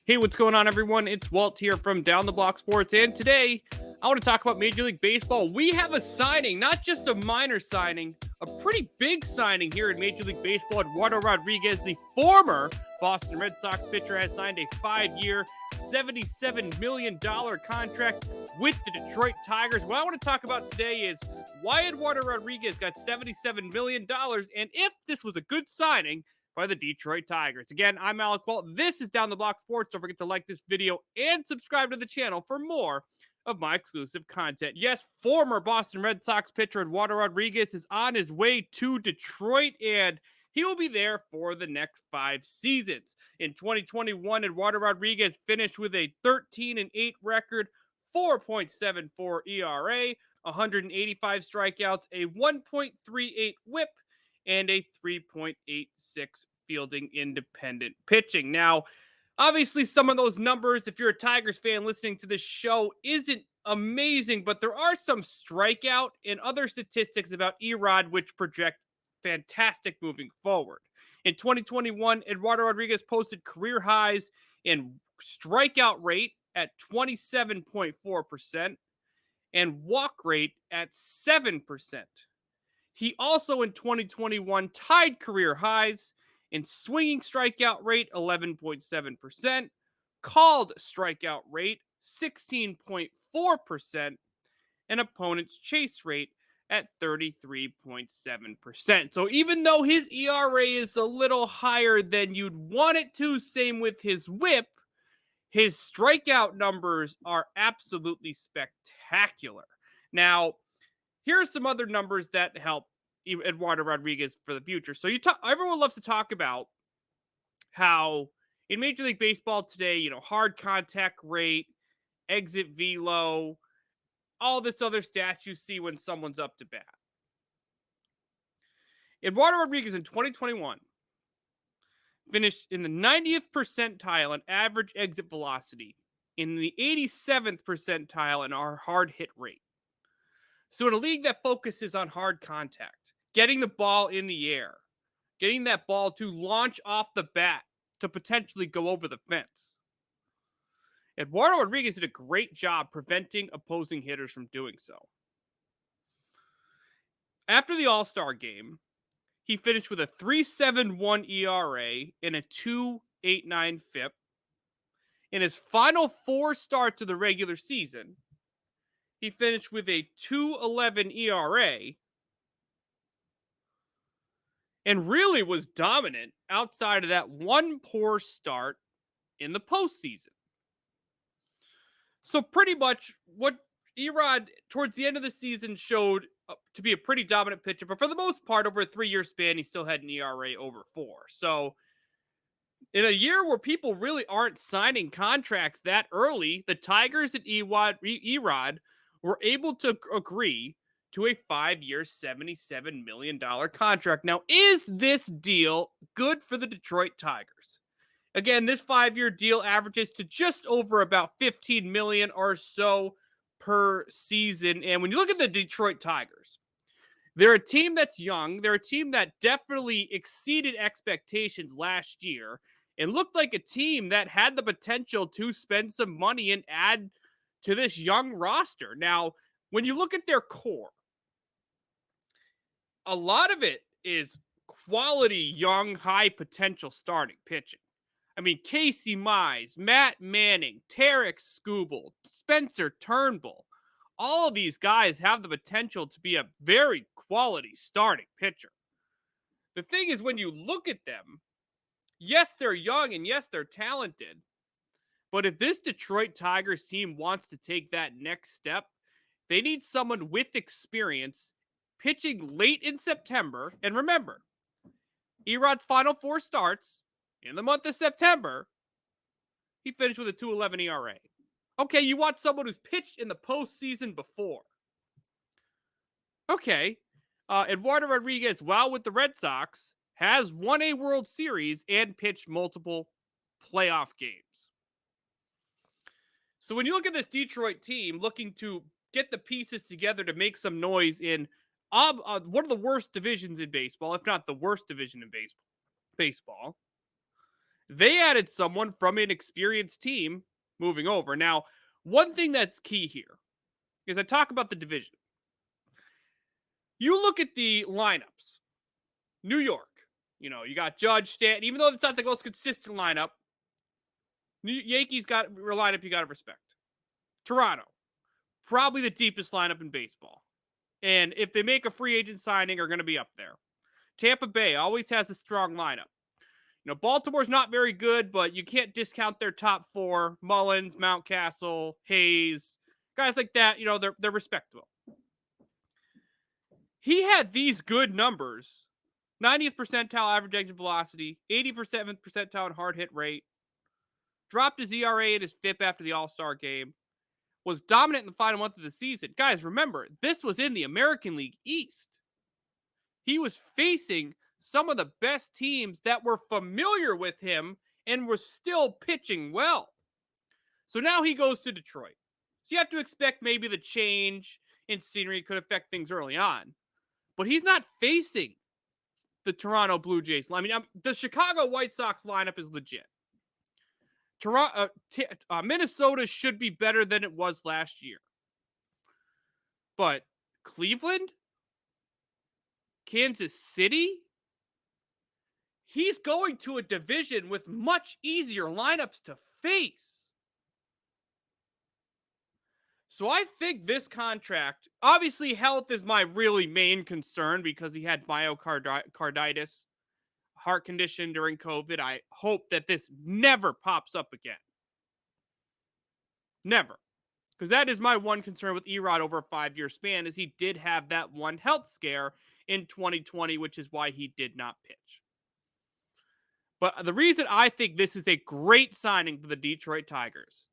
Hey, what's going on, everyone? It's Walt here from Down the Block Sports, and today I want to talk about Major League Baseball. We have a signing, not just a minor signing, a pretty big signing here in Major League Baseball. Eduardo Rodriguez, the former Boston Red Sox pitcher, has signed a 5-year, $77 million contract with the Detroit Tigers. What I want to talk about today is why Eduardo Rodriguez got $77 million and if this was a good signing by the Detroit Tigers. Again, I'm Alec Walt. This is Down the Block Sports. Don't forget to like this video and subscribe to the channel for more of my exclusive content. Yes, former Boston Red Sox pitcher Eduardo Rodriguez is on his way to Detroit, and he will be there for the next 5 seasons. In 2021, Eduardo Rodriguez finished with a 13-8 record, 4.74 ERA, 185 strikeouts, a 1.38 WHIP, and a 3.86 fielding independent pitching. Now, obviously, some of those numbers, if you're a Tigers fan listening to this show, isn't amazing, but there are some strikeout and other statistics about Erod which project fantastic moving forward. In 2021, Eduardo Rodriguez posted career highs in strikeout rate at 27.4% and walk rate at 7%. He also in 2021 tied career highs in swinging strikeout rate 11.7%, called strikeout rate 16.4%, and opponent's chase rate at 33.7%. So even though his ERA is a little higher than you'd want it to, same with his WHIP, his strikeout numbers are absolutely spectacular. Now, here are some other numbers that help Eduardo Rodriguez for the future. So everyone loves to talk about how in Major League Baseball today, hard contact rate, exit velo, all this other stats you see when someone's up to bat. Eduardo Rodriguez in 2021 finished in the 90th percentile in average exit velocity, in the 87th percentile in our hard hit rate. So in a league that focuses on hard contact, getting the ball in the air, getting that ball to launch off the bat to potentially go over the fence, Eduardo Rodriguez did a great job preventing opposing hitters from doing so. After the All-Star game, he finished with a 3.71 ERA and a 2.89 FIP. In his final 4 starts of the regular season, he finished with a 2.11 ERA and really was dominant outside of that one poor start in the postseason. So pretty much what Erod towards the end of the season showed to be a pretty dominant pitcher, but for the most part, over a 3-year span, he still had an ERA over 4. So in a year where people really aren't signing contracts that early, the Tigers and Erod were able to agree to a 5-year, $77 million contract. Now, is this deal good for the Detroit Tigers? Again, this 5-year deal averages to just over about $15 million or so per season. And when you look at the Detroit Tigers, they're a team that's young. They're a team that definitely exceeded expectations last year and looked like a team that had the potential to spend some money and add to this young roster. Now, when you look at their core, a lot of it is quality, young, high potential starting pitching. I mean, Casey Mize, Matt Manning, Tarek Skubal, Spencer Turnbull, all of these guys have the potential to be a very quality starting pitcher. The thing is, when you look at them, yes, they're young and yes, they're talented. But if this Detroit Tigers team wants to take that next step, they need someone with experience pitching late in September. And remember, Erod's final 4 starts in the month of September, he finished with a 2.11 ERA. Okay, you want someone who's pitched in the postseason before. Okay, Eduardo Rodriguez, while with the Red Sox, has won a World Series and pitched multiple playoff games. So when you look at this Detroit team looking to get the pieces together to make some noise in one of the worst divisions in baseball, if not the worst division in baseball, They added someone from an experienced team moving over. Now, one thing that's key here is I talk about the division. You look at the lineups. New York, you got Judge, Stanton, even though it's not the most consistent lineup, Yankees got a lineup you got to respect. Toronto, probably the deepest lineup in baseball. And if they make a free agent signing, are going to be up there. Tampa Bay always has a strong lineup. Baltimore's not very good, but you can't discount their top four: Mullins, Mountcastle, Hayes, guys like that. They're respectable. He had these good numbers: 90th percentile average exit velocity, 87th percentile in hard hit rate, dropped his ERA and his FIP after the All-Star game, was dominant in the final month of the season. Guys, remember, this was in the American League East. He was facing some of the best teams that were familiar with him and were still pitching well. So now he goes to Detroit. So you have to expect maybe the change in scenery could affect things early on. But he's not facing the Toronto Blue Jays. The Chicago White Sox lineup is legit. Minnesota should be better than it was last year. But Cleveland, Kansas City, he's going to a division with much easier lineups to face. So I think this contract, obviously health is my really main concern because he had myocarditis, heart condition during COVID. I hope that this never pops up again. Never. Because that is my one concern with Erod over a 5-year span, is he did have that one health scare in 2020, which is why he did not pitch. But the reason I think this is a great signing for the Detroit Tigers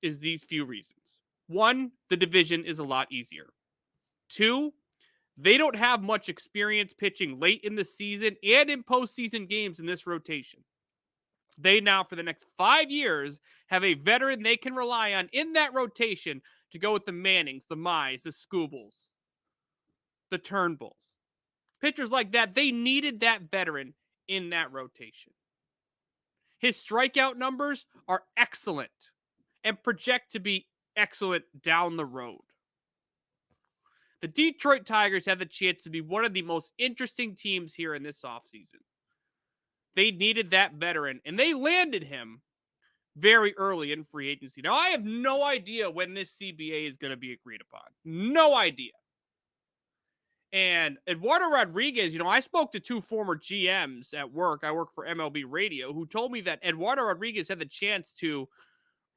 is these few reasons. 1, the division is a lot easier. 2, they don't have much experience pitching late in the season and in postseason games in this rotation. They now, for the next 5 years, have a veteran they can rely on in that rotation to go with the Mannings, the Mize, the Scoobles, the Turnbulls. Pitchers like that, they needed that veteran in that rotation. His strikeout numbers are excellent and project to be excellent down the road. The Detroit Tigers have the chance to be one of the most interesting teams here in this offseason. They needed that veteran, and they landed him very early in free agency. Now, I have no idea when this CBA is going to be agreed upon. No idea. And Eduardo Rodriguez, I spoke to 2 former GMs at work. I work for MLB Radio, who told me that Eduardo Rodriguez had the chance to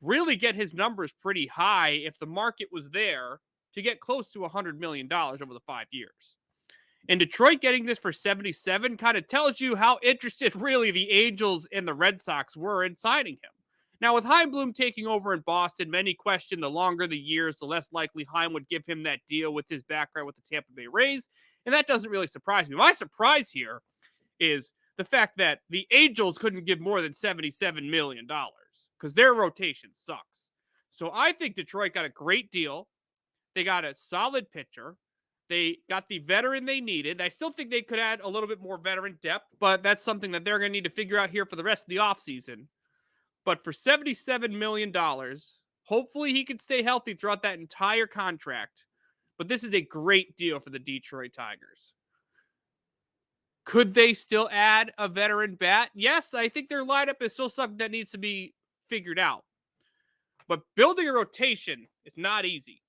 really get his numbers pretty high if the market was there to get close to $100 million over the 5 years. And Detroit getting this for 77 kind of tells you how interested really the Angels and the Red Sox were in signing him. Now, with Heimblum taking over in Boston, many question the longer the years, the less likely Heim would give him that deal with his background with the Tampa Bay Rays. And that doesn't really surprise me. My surprise here is the fact that the Angels couldn't give more than $77 million because their rotation sucks. So I think Detroit got a great deal. They got a solid pitcher. They got the veteran they needed. I still think they could add a little bit more veteran depth, but that's something that they're going to need to figure out here for the rest of the offseason. But for $77 million, hopefully he can stay healthy throughout that entire contract. But this is a great deal for the Detroit Tigers. Could they still add a veteran bat? Yes, I think their lineup is still something that needs to be figured out. But building a rotation is not easy.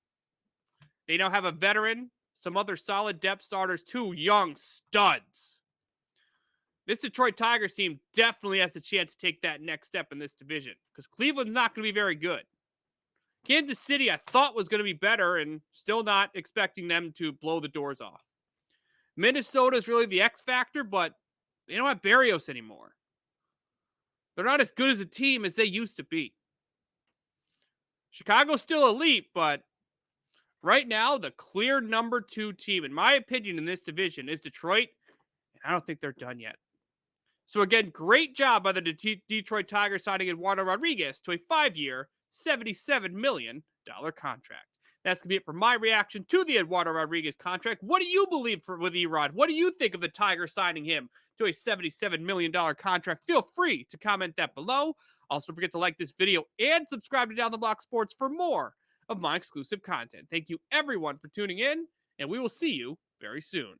They now have a veteran, some other solid depth starters, 2 young studs. This Detroit Tigers team definitely has a chance to take that next step in this division because Cleveland's not going to be very good. Kansas City, I thought, was going to be better and still not expecting them to blow the doors off. Minnesota is really the X factor, but they don't have Berrios anymore. They're not as good as a team as they used to be. Chicago's still elite, but right now, the clear number 2 team, in my opinion, in this division is Detroit, and I don't think they're done yet. So again, great job by the Detroit Tigers signing Eduardo Rodriguez to a 5-year, $77 million contract. That's going to be it for my reaction to the Eduardo Rodriguez contract. What do you believe with Erod? What do you think of the Tigers signing him to a $77 million contract? Feel free to comment that below. Also, don't forget to like this video and subscribe to Down the Block Sports for more of my exclusive content. Thank you, everyone, for tuning in, and we will see you very soon.